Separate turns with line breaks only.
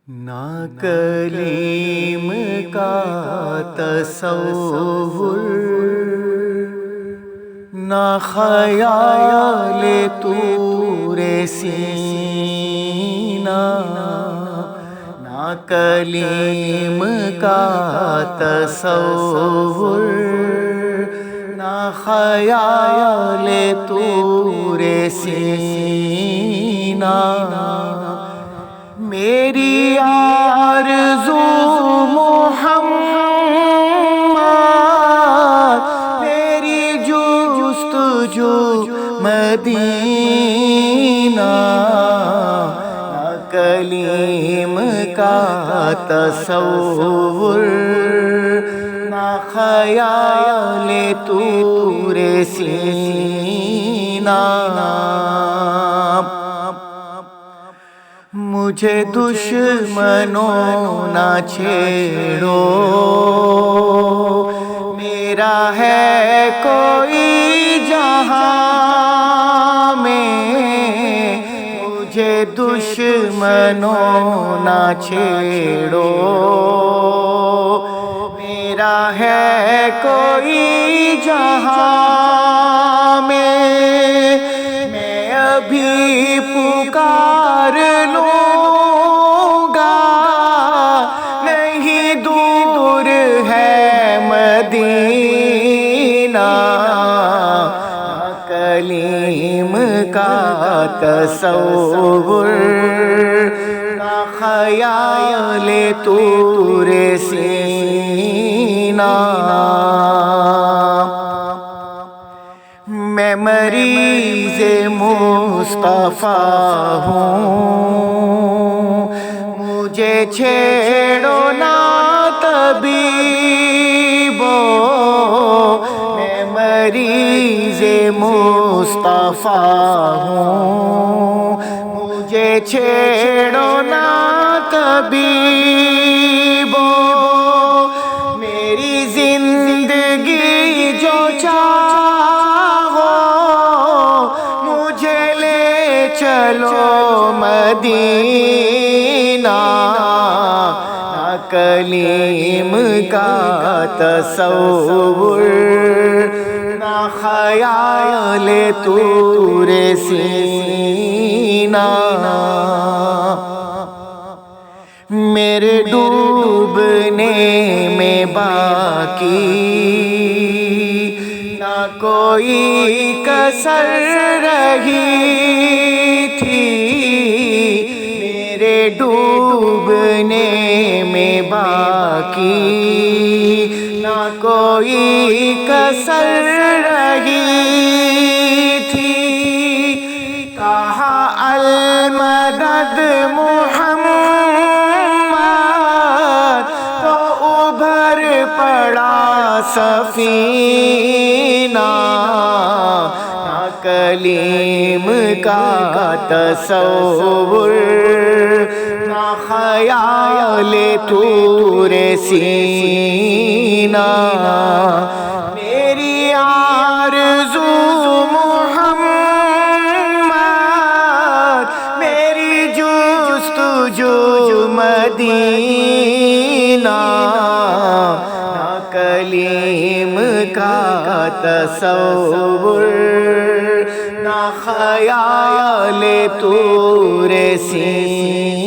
نہ کلیم کا تصور، نہ خیال طور سینہ، نہ کلیم کا تصور، نہ خیال طور سینہ، میری آرزو محمد، میری جستجو مدینہ، نہ کلیم کا تصور، نہ خیال طور سینہ، مجھے دشمنوں نہ چھیڑو، میرا ہے کوئی جہاں میں، مجھے دشمنوں نہ چھیڑو، میرا ہے کوئی جہاں میں ابھی پکار لوں گا، نہیں دور ہے مدینہ، نہ کلیم کا تصور، نہ خیال طور سینہ، میں مریض مصطفیٰ ہوں، مجھے چھیڑو نہ طبیبو، میں مریض مصطفیٰ ہوں، مجھے چھیڑو نہ طبیبو، میری زندگی جو چلو مدینہ، نہ کلیم کا تصور، نہ خیال طور سینہ، میرے ڈوبنے میں باقی نہ کوئی کسر رہی تھی، میرے ڈوبنے میں باقی نہ کوئی کسر رہی تھی، کہا المدد محمد تو ابھر پڑا سفینہ، نہ کلیم کا تصور، نہ خیال طور سینہ، میری آرزو محمد، میری جستجو مدینہ، نہ کلیم کا تصور، نہ خیال طور سینہ۔